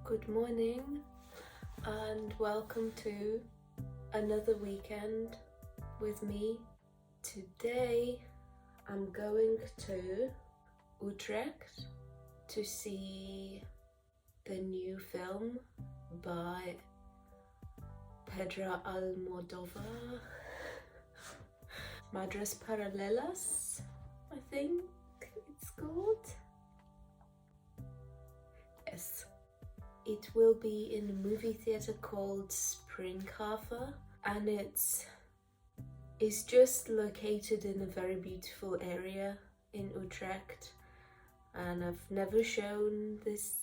Good morning and welcome to another weekend with me. Today I'm going to Utrecht to see the new film by Pedro Almodovar, Madres Paralelas, I think it's called. Yes. It will be in a movie theatre called Springhaven, and it's just located in a very beautiful area in Utrecht, and I've never shown this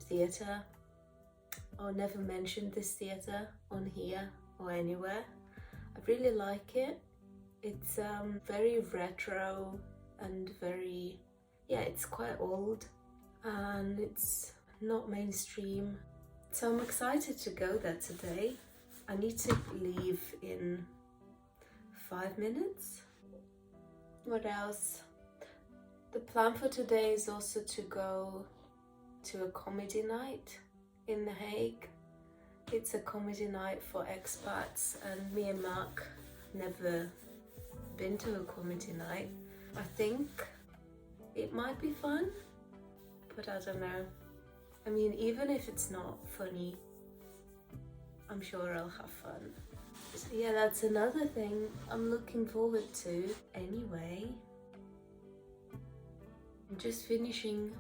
theatre or never mentioned this theatre on here or anywhere. I really like it. It's very retro and very, it's quite old and it's not mainstream, so I'm excited to go there today. I need to leave in 5 minutes. What else? The plan for today is also to go to a comedy night in The Hague. It's a comedy night for expats, and me and Mark never been to a comedy night. I think it might be fun, but I don't know. I mean, even if it's not funny, I'm sure I'll have fun. So yeah, that's another thing I'm looking forward to anyway. I'm just finishing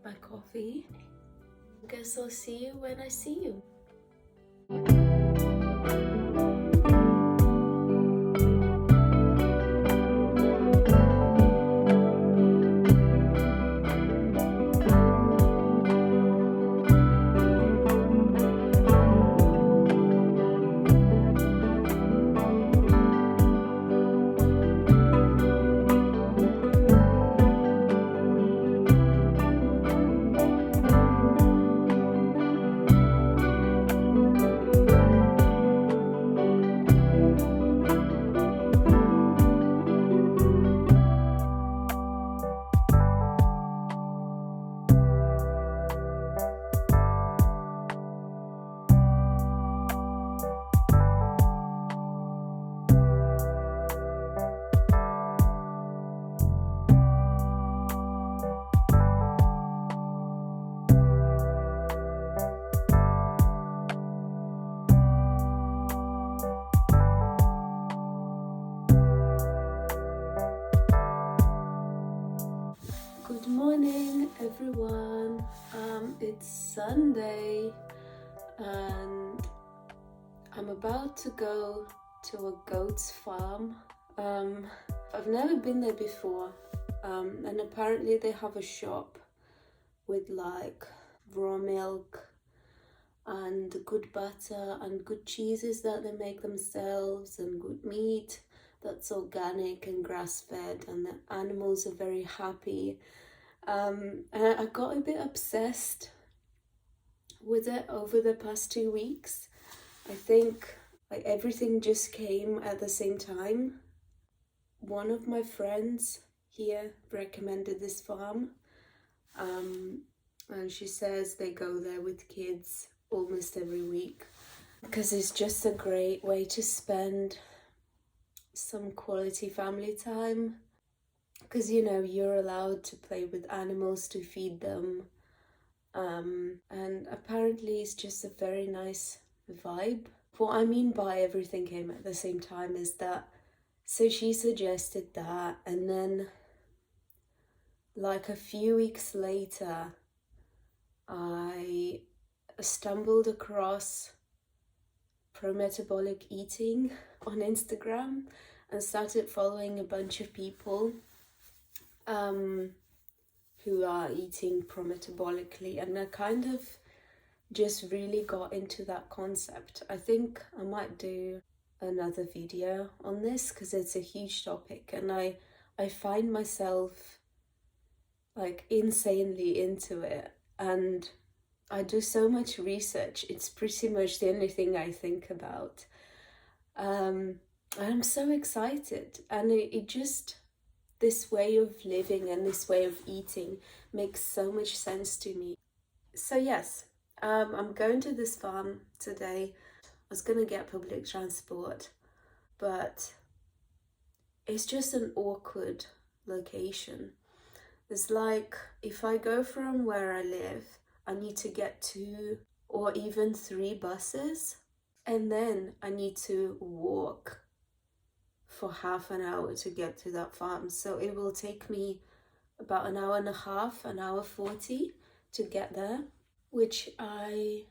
my coffee. I guess I'll see you when I see you. Good morning everyone. It's Sunday and I'm about to go to a goat's farm. I've never been there before, and apparently they have a shop with like raw milk and good butter and good cheeses that they make themselves and good meat that's organic and grass-fed, and the animals are very happy. And I got a bit obsessed with it over the past 2 weeks. I think like everything just came at the same time. One of my friends here recommended this farm, and she says they go there with kids almost every week because it's just a great way to spend some quality family time, because you know you're allowed to play with animals, to feed them, and apparently it's just a very nice vibe. What I mean by everything came at the same time is that, so she suggested that, and then like a few weeks later I stumbled across pro-metabolic eating on Instagram and started following a bunch of people who are eating pro-metabolically, and I kind of just really got into that concept. I think I might do another video on this because it's a huge topic, and I find myself like insanely into it, and I do so much research. It's pretty much the only thing I think about. I'm so excited, and it just, this way of living and this way of eating makes so much sense to me. So yes, I'm going to this farm today. I was gonna get public transport, but it's just an awkward location. It's like if I go from where I live, I need to get 2 or even 3 buses, and then I need to walk for half an hour to get to that farm. So it will take me about an hour and a half, an hour 40 to get there, which I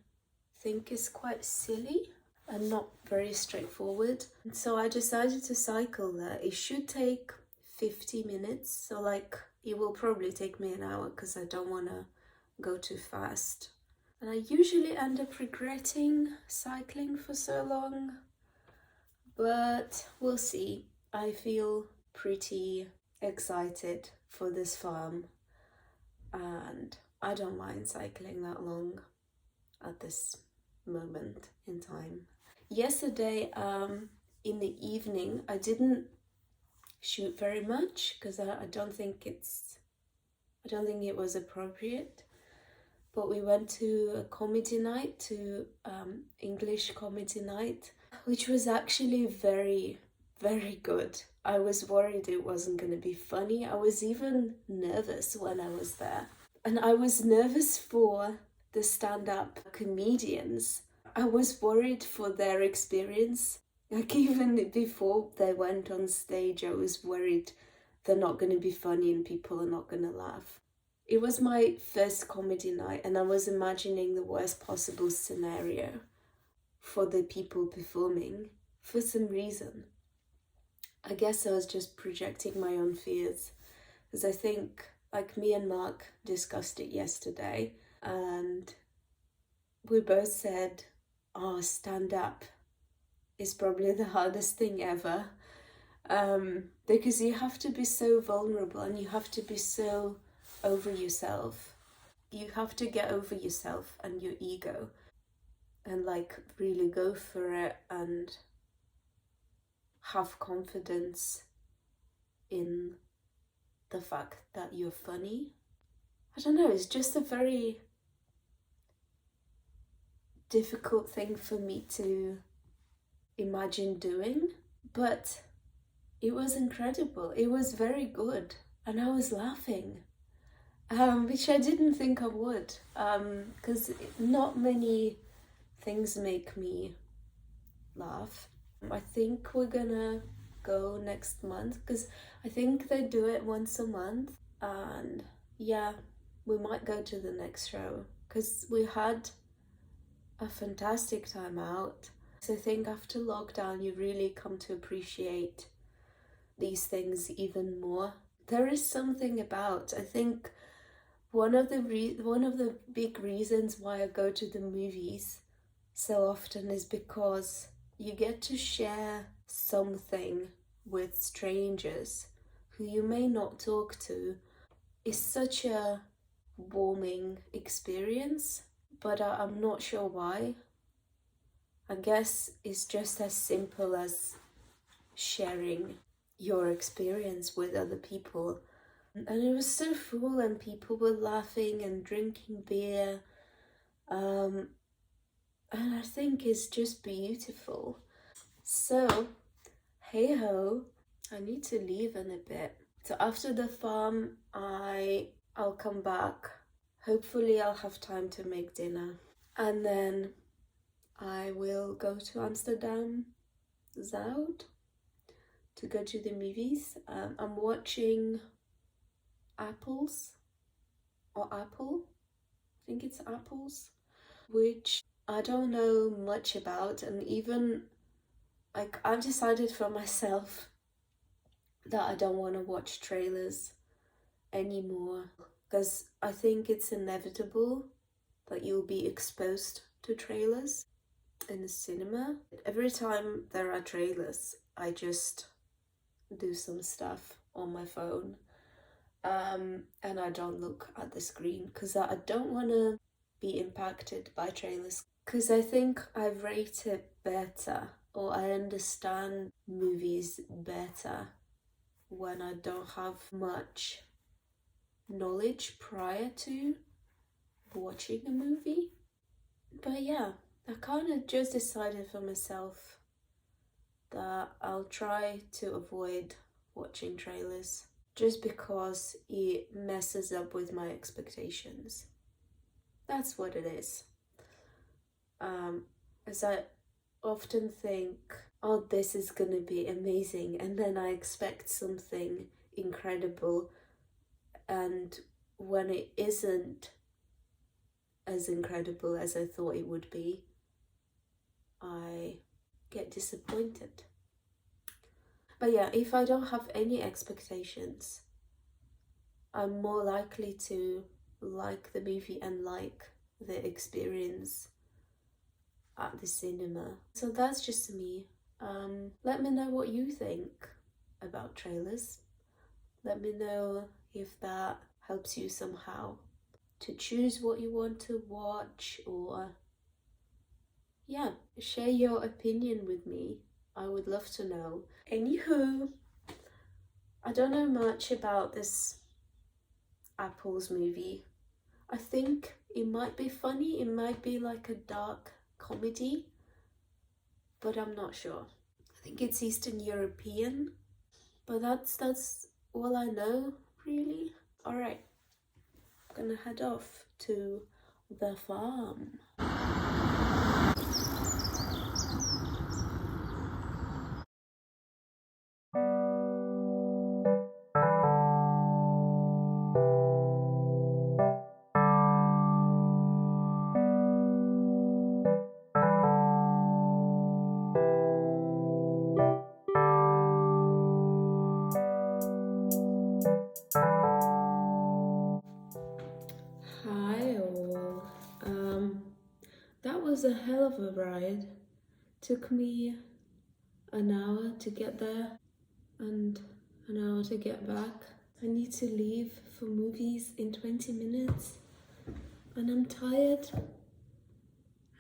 think is quite silly and not very straightforward. So I decided to cycle there. It should take 50 minutes, so like it will probably take me an hour because I don't want to go too fast. And I usually end up regretting cycling for so long, but we'll see. I feel pretty excited for this farm and I don't mind cycling that long at this moment in time. Yesterday, in the evening, I didn't shoot very much because I don't think it was appropriate. But we went to a comedy night, to English comedy night, which was actually very, very good. I was worried it wasn't going to be funny. I was even nervous when I was there. And I was nervous for the stand-up comedians. I was worried for their experience. Like even before they went on stage, I was worried they're not going to be funny and people are not going to laugh. It was my first comedy night and I was imagining the worst possible scenario for the people performing for some reason. I guess I was just projecting my own fears, because I think, like, me and Mark discussed it yesterday and we both said, oh, stand up is probably the hardest thing ever, because you have to be so vulnerable and you have to be so over yourself. You have to get over yourself and your ego and like really go for it and have confidence in the fact that you're funny. I don't know, it's just a very difficult thing for me to imagine doing, but it was incredible. It was very good and I was laughing, which I didn't think I would, because not many things make me laugh. I think we're gonna go next month because I think they do it once a month, and yeah, we might go to the next show because we had a fantastic time out. So I think after lockdown you really come to appreciate these things even more. There is something about, I think one of the big reasons why I go to the movies so often is because you get to share something with strangers who you may not talk to. It's such a warming experience, but I'm not sure why. I guess it's just as simple as sharing your experience with other people. And it was so full and people were laughing and drinking beer. And I think it's just beautiful. So, hey ho, I need to leave in a bit. So after the farm, I'll come back. Hopefully I'll have time to make dinner. And then I will go to Amsterdam Zuid to go to the movies. I'm watching Apples, or Apple, I think it's Apples, which I don't know much about, and even like I've decided for myself that I don't want to watch trailers anymore, because I think it's inevitable that you'll be exposed to trailers in the cinema. Every time there are trailers, I just do some stuff on my phone, and I don't look at the screen because I don't want to be impacted by trailers, because I think I rate it better, or I understand movies better when I don't have much knowledge prior to watching a movie. But yeah, I kind of just decided for myself that I'll try to avoid watching trailers just because it messes up with my expectations. That's what it is. As I often think, oh, this is gonna be amazing, and then I expect something incredible, and when it isn't as incredible as I thought it would be, I get disappointed. But yeah, if I don't have any expectations, I'm more likely to like the movie and like the experience at the cinema. So that's just me. Let me know what you think about trailers. Let me know if that helps you somehow to choose what you want to watch, or yeah, share your opinion with me. I would love to know. Anywho, I don't know much about this Apple's movie. I think it might be funny, it might be like a dark comedy, but I'm not sure. I think it's Eastern European, but that's all I know, really. Alright, I'm gonna head off to the farm. Hi all. That was a hell of a ride. Took me an hour to get there and an hour to get back. I need to leave for movies in 20 minutes and I'm tired.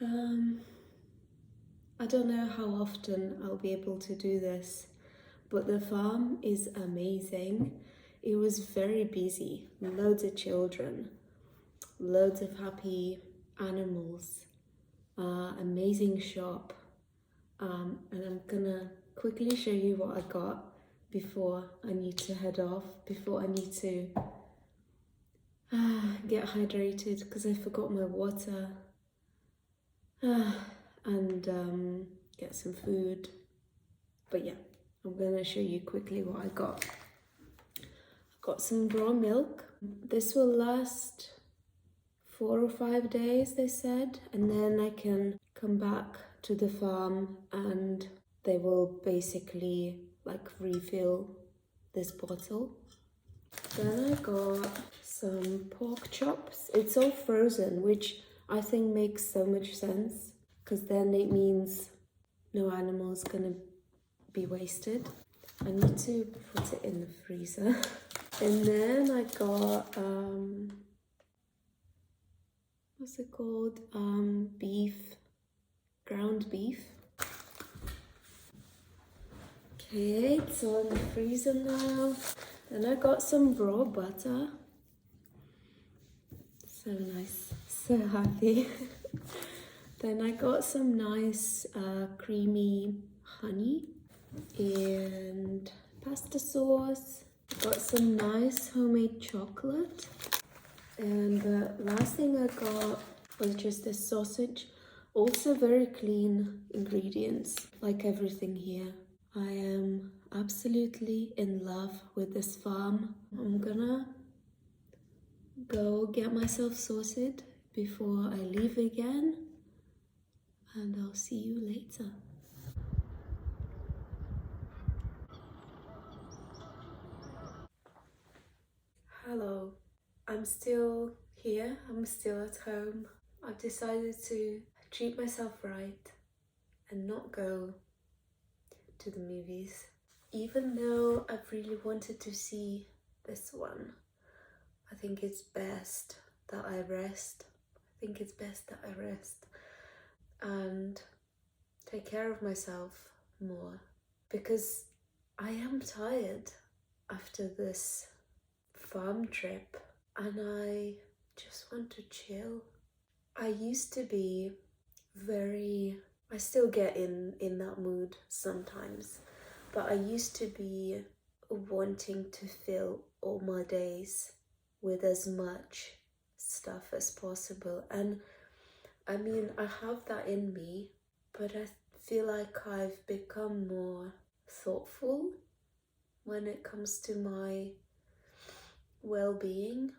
I don't know how often I'll be able to do this, but the farm is amazing. It was very busy, loads of children, loads of happy animals, amazing shop, and I'm gonna quickly show you what I got before I need to head off, before I need to get hydrated because I forgot my water, and get some food. But yeah, I'm gonna show you quickly what I got. I got some raw milk. This will last 4 or 5 days, they said, and then I can come back to the farm and they will basically like refill this bottle. Then I got some pork chops. It's all frozen, which I think makes so much sense because then it means no animal's gonna be wasted. I need to put it in the freezer. And then I got what's it called? Beef, ground beef. Okay, it's all in the freezer now. Then I got some raw butter. So nice, so happy. Then I got some nice creamy honey and pasta sauce. Got some nice homemade chocolate. And the last thing I got was just this sausage. Also very clean ingredients, like everything here. I am absolutely in love with this farm. I'm gonna go get myself sorted before I leave again, and I'll see you later. Hello, I'm still here, I'm still at home. I've decided to treat myself right and not go to the movies, even though I've really wanted to see this one. I think it's best that I rest. I think it's best that I rest and take care of myself more, because I am tired after this farm trip and I just want to chill. I used to be I still get in that mood sometimes, but I used to be wanting to fill all my days with as much stuff as possible. And I mean, I have that in me, but I feel like I've become more thoughtful when it comes to my well-being.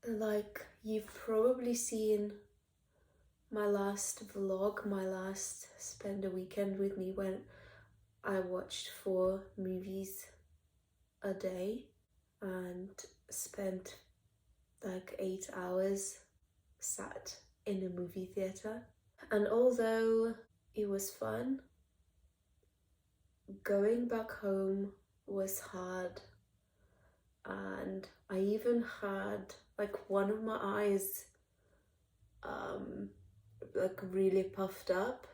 Like, you've probably seen my last vlog, my last spend a weekend with me, when I watched 4 movies a day and spent like 8 hours sat in a movie theatre. And although it was fun, going back home was hard, and I even had like one of my eyes like really puffed up,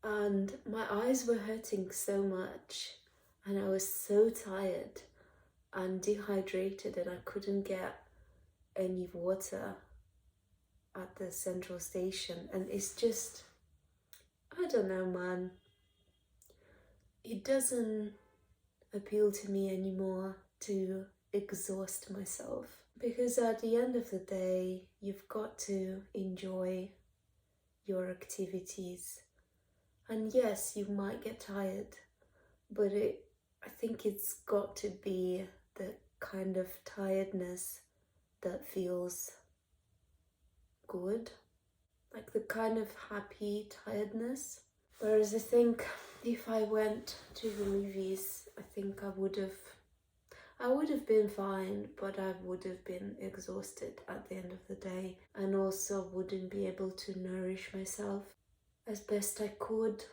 and my eyes were hurting so much, and I was so tired and dehydrated, and I couldn't get any water at the central station. And it's just, I don't know, man, it doesn't appeal to me anymore to exhaust myself, because at the end of the day you've got to enjoy your activities. And yes, you might get tired, but I think it's got to be the kind of tiredness that feels good, like the kind of happy tiredness. Whereas I think if I went to the movies, I think I would have been fine, but I would have been exhausted at the end of the day, and also wouldn't be able to nourish myself as best I could.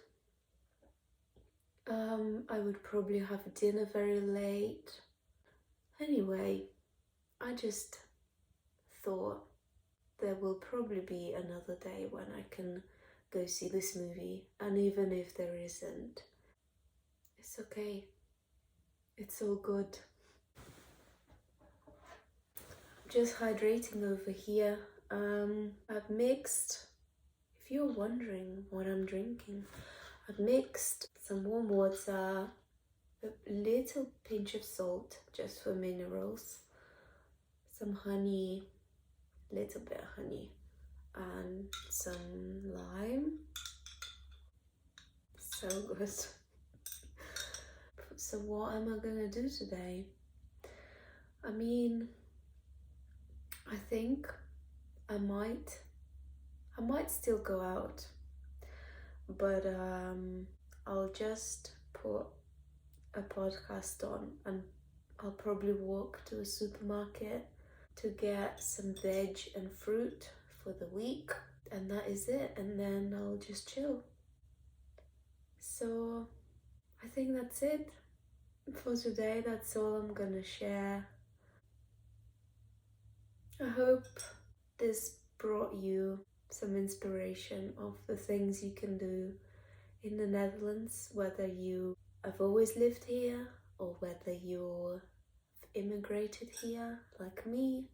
I would probably have dinner very late. Anyway, I just thought there will probably be another day when I can go see this movie, and even if there isn't, it's okay. It's all good. Just hydrating over here. I've mixed, if you're wondering what I'm drinking, I've mixed some warm water, a little pinch of salt just for minerals, some honey, little bit of honey, and some lime. So good. So what am I gonna do today? I mean, I think I might still go out, but I'll just put a podcast on, and I'll probably walk to a supermarket to get some veg and fruit for the week, and that is it, and then I'll just chill. So I think that's it for today. That's all I'm gonna share. I hope this brought you some inspiration of the things you can do in the Netherlands, whether you have always lived here or whether you've immigrated here like me.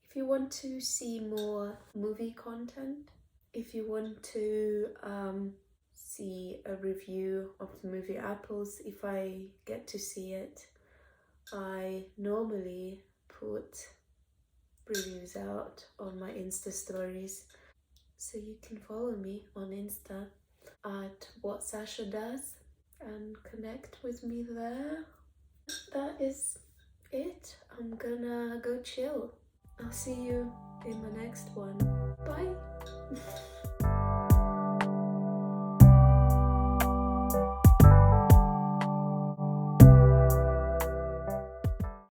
If you want to see more movie content, if you want to see a review of the movie Apples, if I get to see it, I normally put reviews out on my Insta stories, so you can follow me on Insta at What Sasha Does and connect with me there. That is it. I'm gonna go chill. I'll see you in my next one. Bye.